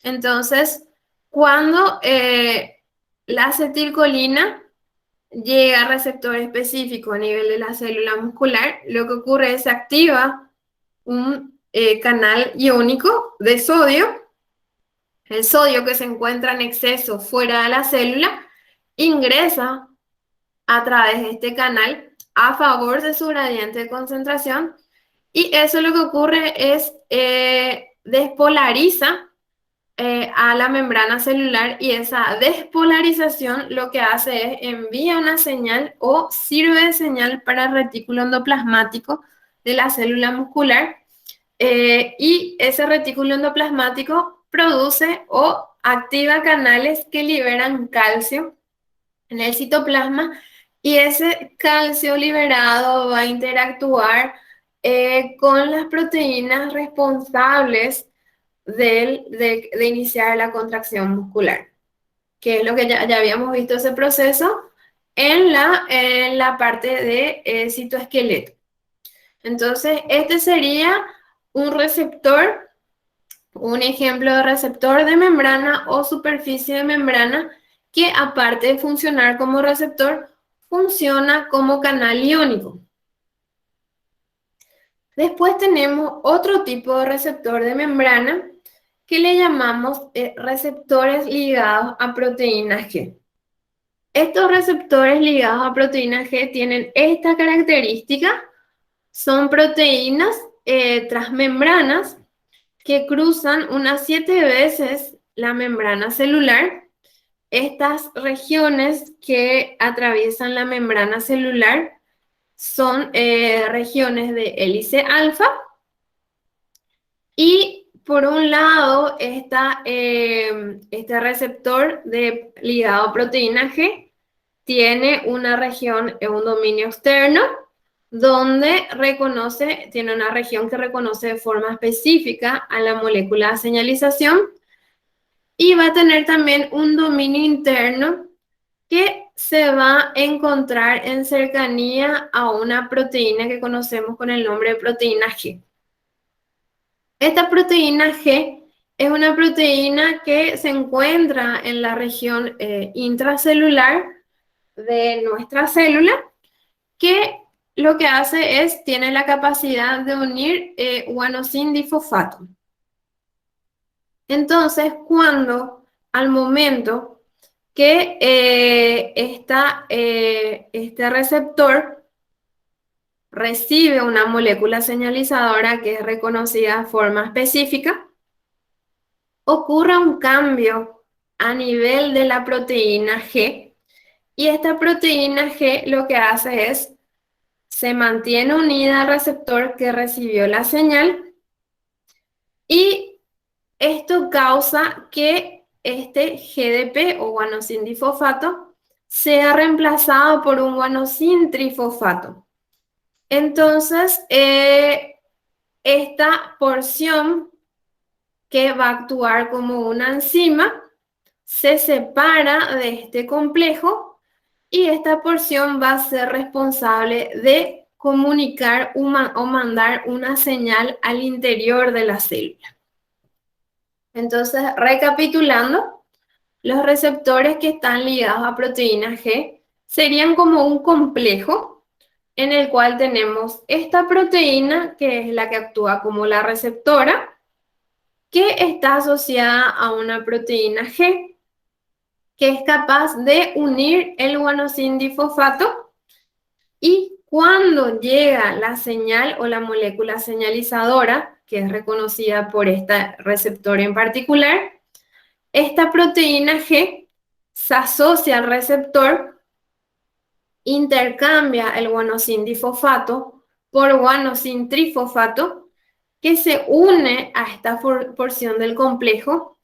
Entonces, cuando la acetilcolina llega a receptor específico a nivel de la célula muscular, lo que ocurre es que se activa un canal iónico de sodio. El sodio que se encuentra en exceso fuera de la célula ingresa a través de este canal a favor de su gradiente de concentración y eso lo que ocurre es despolariza a la membrana celular y esa despolarización lo que hace es envía una señal o sirve de señal para el retículo endoplasmático de la célula muscular y ese retículo endoplasmático produce o activa canales que liberan calcio en el citoplasma y ese calcio liberado va a interactuar con las proteínas responsables de iniciar la contracción muscular, que es lo que ya habíamos visto ese proceso en la parte de citoesqueleto. Entonces, este sería un receptor, un ejemplo de receptor de membrana o superficie de membrana que aparte de funcionar como receptor, funciona como canal iónico. Después tenemos otro tipo de receptor de membrana que le llamamos receptores ligados a proteínas G. Estos receptores ligados a proteína G tienen esta característica. Son proteínas transmembranas que cruzan unas 7 veces la membrana celular. Estas regiones que atraviesan la membrana celular son regiones de hélice alfa. Y por un lado está este receptor ligado a proteína G, tiene una región, un dominio externo, donde tiene una región que reconoce de forma específica a la molécula de señalización, y va a tener también un dominio interno que se va a encontrar en cercanía a una proteína que conocemos con el nombre de proteína G. Esta proteína G es una proteína que se encuentra en la región intracelular de nuestra célula, que lo que hace es, tiene la capacidad de unir guanosin difosfato. Entonces, al momento que este receptor recibe una molécula señalizadora que es reconocida de forma específica, ocurre un cambio a nivel de la proteína G, y esta proteína G lo que hace es, se mantiene unida al receptor que recibió la señal, y esto causa que este GDP o guanosin difosfato sea reemplazado por un guanosin trifosfato. Entonces, esta porción que va a actuar como una enzima se separa de este complejo, y esta porción va a ser responsable de comunicar o mandar una señal al interior de la célula. Entonces, recapitulando, los receptores que están ligados a proteína G serían como un complejo en el cual tenemos esta proteína, que es la que actúa como la receptora, que está asociada a una proteína G, que es capaz de unir el guanosin difosfato, y cuando llega la señal o la molécula señalizadora, que es reconocida por este receptor en particular, esta proteína G se asocia al receptor, intercambia el guanosin difosfato por guanosin trifosfato, que se une a esta porción del complejo,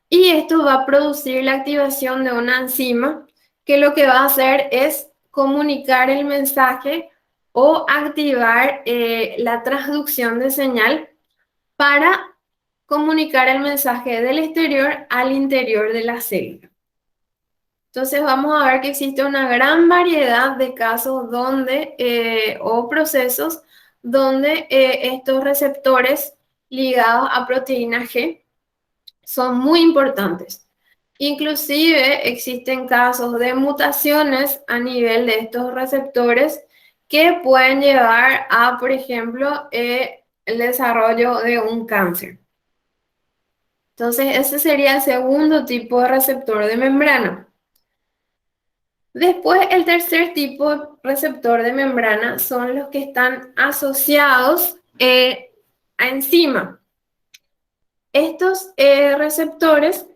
y esto va a producir la activación de una enzima que lo que va a hacer es comunicar el mensaje o activar la transducción de señal para comunicar el mensaje del exterior al interior de la célula. Entonces vamos a ver que existe una gran variedad de casos o procesos donde estos receptores ligados a proteína G son muy importantes. Inclusive existen casos de mutaciones a nivel de estos receptores que pueden llevar a, por ejemplo, el desarrollo de un cáncer. Entonces, ese sería el segundo tipo de receptor de membrana. Después, el tercer tipo de receptor de membrana son los que están asociados a enzima. Estos receptores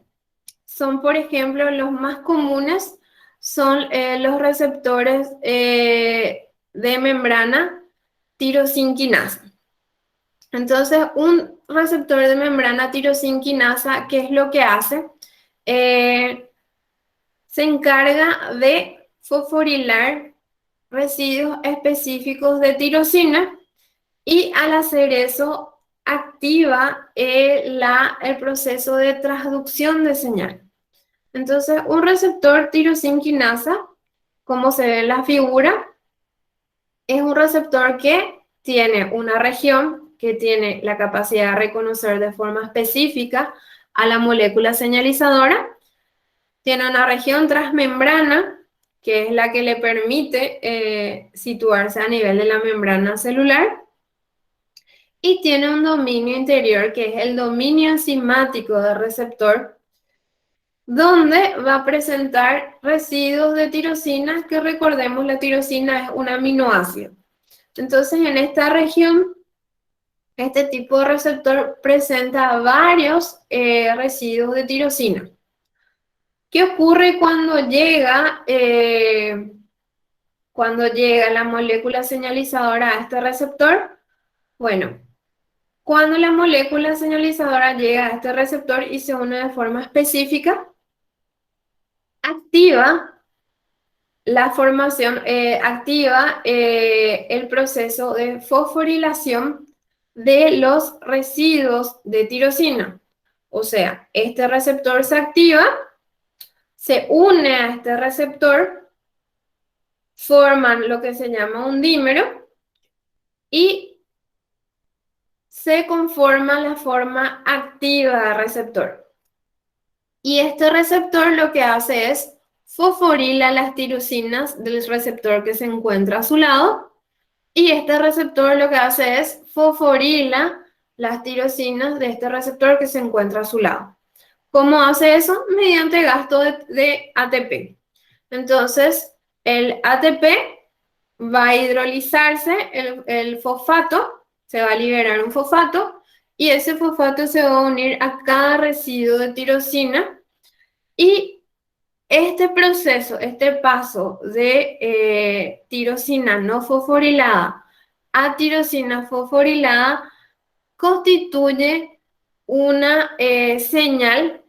son, por ejemplo, los más comunes, son los receptores de membrana tirosinquinasa. Entonces, un receptor de membrana tirosinquinasa, ¿qué es lo que hace? Se encarga de fosforilar residuos específicos de tirosina, y al hacer eso activa el proceso de transducción de señal. Entonces, un receptor tirosinquinasa, como se ve en la figura, es un receptor que tiene una región que tiene la capacidad de reconocer de forma específica a la molécula señalizadora, tiene una región transmembrana, que es la que le permite situarse a nivel de la membrana celular, y tiene un dominio interior, que es el dominio enzimático del receptor, donde va a presentar residuos de tirosina, que recordemos la tirosina es un aminoácido. Entonces, en esta región, este tipo de receptor presenta varios residuos de tirosina. ¿Qué ocurre cuando llega la molécula señalizadora a este receptor? Bueno, cuando la molécula señalizadora llega a este receptor y se une de forma específica, activa la formación, el proceso de fosforilación de los residuos de tirosina. O sea, este receptor se activa, se une a este receptor, forman lo que se llama un dímero y se conforma la forma activa del receptor. Y este receptor lo que hace es fosforila las tirosinas del receptor que se encuentra a su lado, y este receptor lo que hace es fosforila las tirosinas de este receptor que se encuentra a su lado. ¿Cómo hace eso? Mediante gasto de ATP. Entonces, el ATP va a hidrolizarse, el fosfato, se va a liberar un fosfato, y ese fosfato se va a unir a cada residuo de tirosina, y este proceso, este paso de tirosina no fosforilada a tirosina fosforilada constituye una señal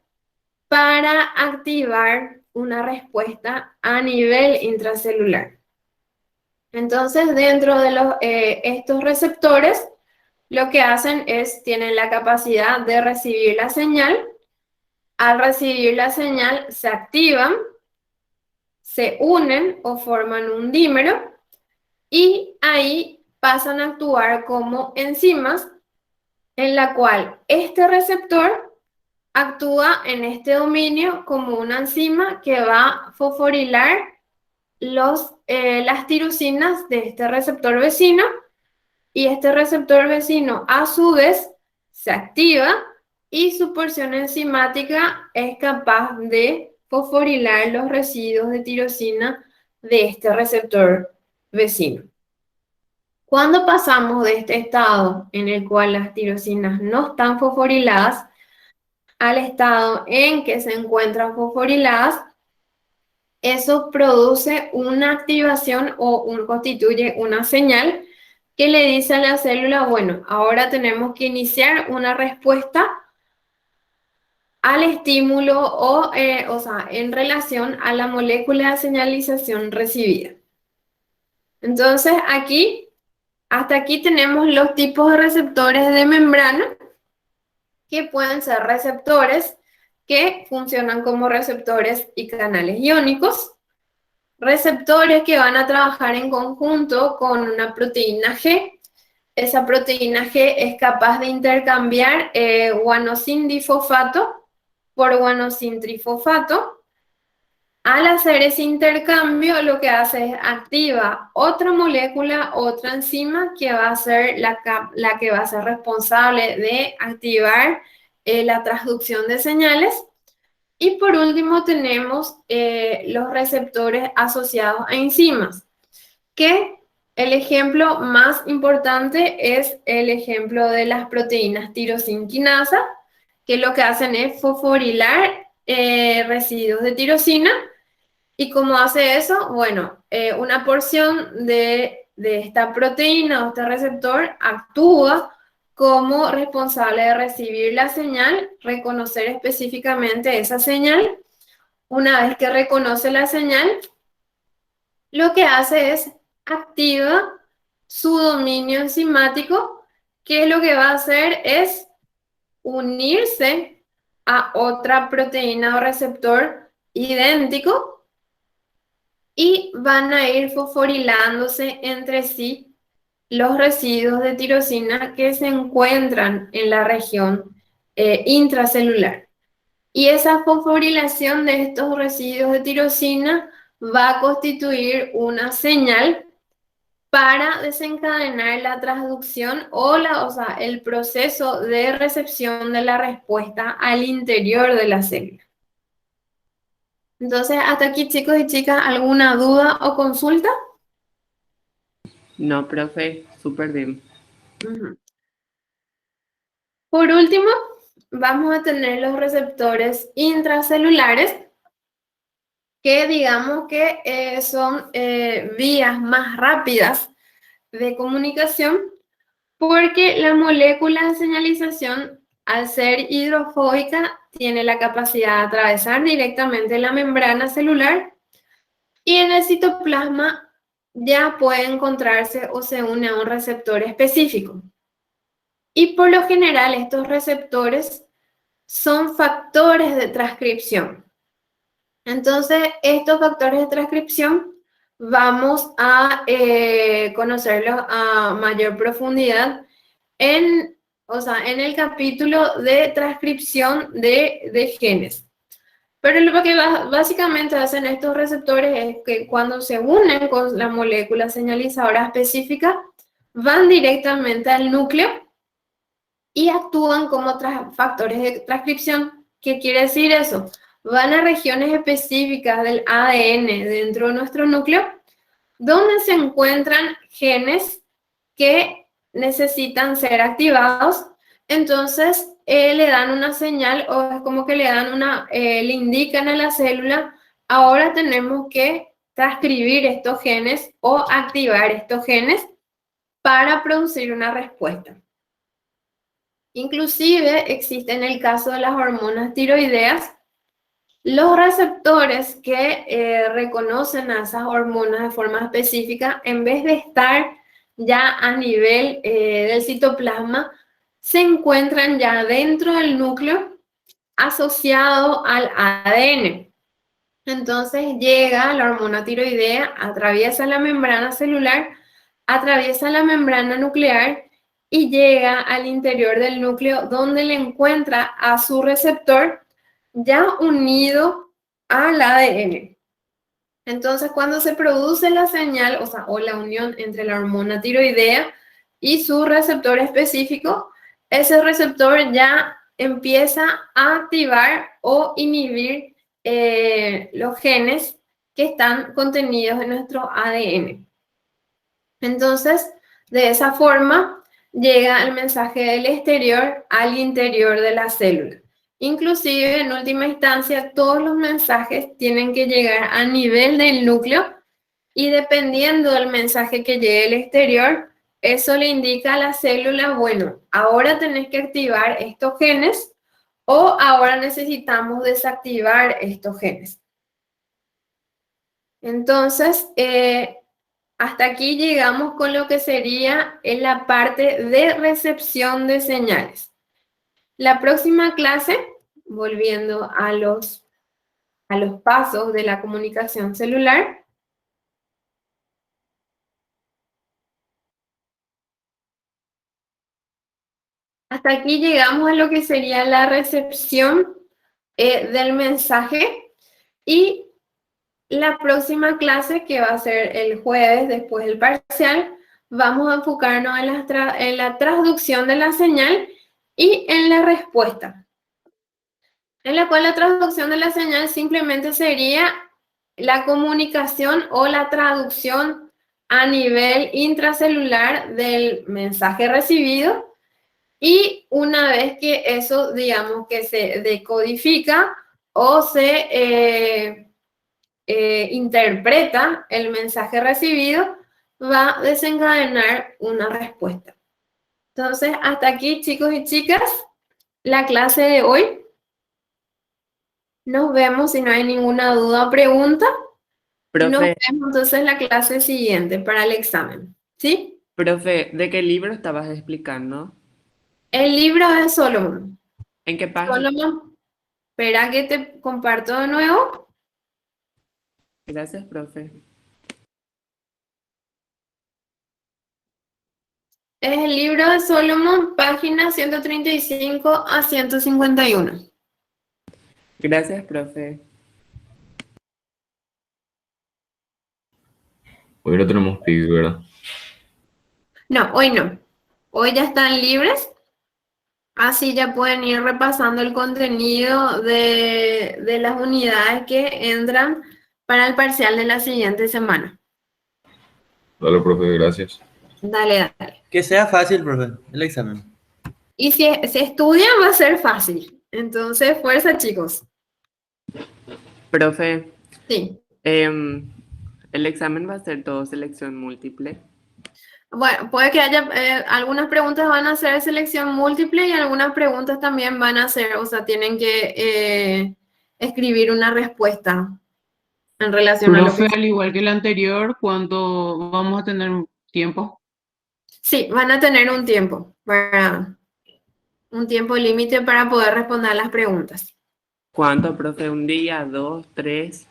para activar una respuesta a nivel intracelular. Entonces, dentro de estos receptores, lo que hacen es, tienen la capacidad de recibir la señal. Al recibir la señal, se activan, se unen o forman un dímero, y ahí pasan a actuar como enzimas, en la cual este receptor actúa en este dominio como una enzima que va a fosforilar las tirosinas de este receptor vecino, y este receptor vecino a su vez se activa y su porción enzimática es capaz de fosforilar los residuos de tirosina de este receptor vecino. Cuando pasamos de este estado en el cual las tirosinas no están fosforiladas al estado en que se encuentran fosforiladas, eso produce una activación constituye una señal que le dice a la célula, bueno, ahora tenemos que iniciar una respuesta al estímulo o sea, en relación a la molécula de señalización recibida. Entonces, hasta aquí tenemos los tipos de receptores de membrana, que pueden ser receptores que funcionan como receptores y canales iónicos, receptores que van a trabajar en conjunto con una proteína G. Esa proteína G es capaz de intercambiar guanosin difosfato por guanosin trifosfato. Al hacer ese intercambio, lo que hace es activa otra molécula, otra enzima, que va a ser la que va a ser responsable de activar la transducción de señales. Y por último tenemos los receptores asociados a enzimas, que el ejemplo más importante es el ejemplo de las proteínas tirosinquinasa, que lo que hacen es fosforilar residuos de tirosina. ¿Y cómo hace eso? Bueno, una porción de esta proteína o este receptor actúa como responsable de recibir la señal, reconocer específicamente esa señal. Una vez que reconoce la señal, lo que hace es activa su dominio enzimático, que lo que va a hacer es unirse a otra proteína o receptor idéntico, y van a ir fosforilándose entre sí los residuos de tirosina que se encuentran en la región intracelular. Y esa fosforilación de estos residuos de tirosina va a constituir una señal para desencadenar la transducción o sea, el proceso de recepción de la respuesta al interior de la célula. Entonces, hasta aquí, chicos y chicas, ¿alguna duda o consulta? No, profe, súper bien. Ujú. Por último, vamos a tener los receptores intracelulares, que digamos que son vías más rápidas de comunicación, porque la molécula de señalización, al ser hidrofóbica, tiene la capacidad de atravesar directamente la membrana celular y en el citoplasma ya puede encontrarse o se une a un receptor específico. Y por lo general estos receptores son factores de transcripción. Entonces, estos factores de transcripción vamos a conocerlos a mayor profundidad en el capítulo de transcripción de genes. Pero lo que básicamente hacen estos receptores es que cuando se unen con la molécula señalizadora específica, van directamente al núcleo y actúan como factores de transcripción. ¿Qué quiere decir eso? Van a regiones específicas del ADN dentro de nuestro núcleo, donde se encuentran genes que necesitan ser activados. Entonces le dan una señal, o es como que le indican a la célula: ahora tenemos que transcribir estos genes o activar estos genes para producir una respuesta. Inclusive existe, en el caso de las hormonas tiroideas, los receptores que reconocen a esas hormonas de forma específica, en vez de estar ya a nivel del citoplasma, se encuentran ya dentro del núcleo asociado al ADN. Entonces llega la hormona tiroidea, atraviesa la membrana celular, atraviesa la membrana nuclear y llega al interior del núcleo, donde le encuentra a su receptor ya unido al ADN. Entonces, cuando se produce la señal, o la unión entre la hormona tiroidea y su receptor específico, ese receptor ya empieza a activar o inhibir los genes que están contenidos en nuestro ADN. Entonces, de esa forma, llega el mensaje del exterior al interior de la célula. Inclusive, en última instancia, todos los mensajes tienen que llegar a nivel del núcleo, y dependiendo del mensaje que llegue al exterior, eso le indica a la célula: bueno, ahora tenés que activar estos genes, o ahora necesitamos desactivar estos genes. Entonces, hasta aquí llegamos con lo que sería en la parte de recepción de señales. La próxima clase, volviendo a los pasos de la comunicación celular, hasta aquí llegamos a lo que sería la recepción del mensaje, y la próxima clase, que va a ser el jueves después del parcial, vamos a enfocarnos en la traducción de la señal y en la respuesta, en la cual la traducción de la señal simplemente sería la comunicación o la traducción a nivel intracelular del mensaje recibido. Y una vez que eso, digamos, que se decodifica o se interpreta el mensaje recibido, va a desencadenar una respuesta. Entonces, hasta aquí, chicos y chicas, la clase de hoy. Nos vemos si no hay ninguna duda o pregunta. Nos Profe, vemos entonces en la clase siguiente para el examen. ¿Sí? profe, ¿de qué libro estabas explicando? El libro de Solomon. ¿En qué página? Solomon, espera que te comparto de nuevo. Gracias, profe. Es el libro de Solomon, páginas 135 a 151. Gracias, profe. Hoy no tenemos PIX, ¿verdad? No, hoy no. Hoy ya están libres. Así ya pueden ir repasando el contenido de las unidades que entran para el parcial de la siguiente semana. Dale, profe, gracias. Dale, dale. Que sea fácil, profe, el examen. Y si estudian va a ser fácil. Entonces, fuerza, chicos. Profe, Sí. el examen va a ser todo selección múltiple. Bueno, puede que haya, algunas preguntas van a ser selección múltiple y algunas preguntas también van a ser, o sea, tienen que escribir una respuesta en relación a lo Profe, que... al igual que el anterior, ¿cuánto vamos a tener tiempo? Sí, van a tener un tiempo límite para poder responder las preguntas. ¿Cuánto, profe? ¿Un día, 2, 3?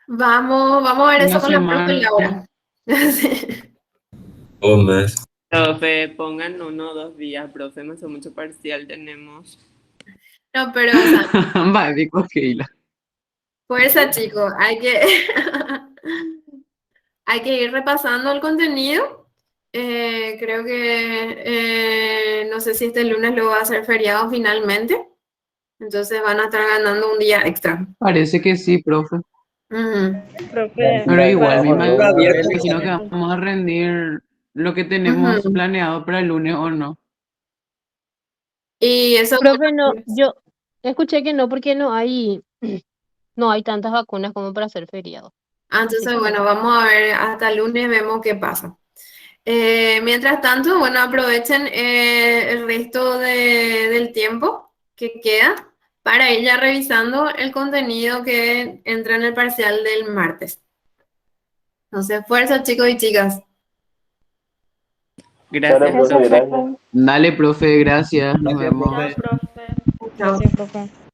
Vamos a ver eso Una con la profe semana. Laura. Sí. Un mes. Profe, pongan 1 o 2 días, profe, no sé mucho parcial tenemos. No, pero, o sea, Va, digo Keila. fuerza, chicos, hay que ir repasando el contenido. Creo que no sé si este lunes lo va a hacer feriado finalmente. Entonces van a estar ganando un día extra. Parece que sí, profe. Ujú. Profe, Pero igual, me Vamos, Laura, abierto. imagino que vamos a rendir lo que tenemos Ujú. planeado para el lunes o no. Y eso, Profe, no, yo escuché que no, porque no hay tantas vacunas como para hacer feriado. entonces, bueno, vamos a ver, hasta el lunes vemos qué pasa. Mientras tanto, bueno, aprovechen el resto del tiempo que queda para ir ya revisando el contenido que entra en el parcial del martes. Entonces, fuerza, chicos y chicas. Claro, Gracias. profe, gracias. Dale, profe, gracias. Nos Gracias, vemos. profe. Chao. gracias, profe.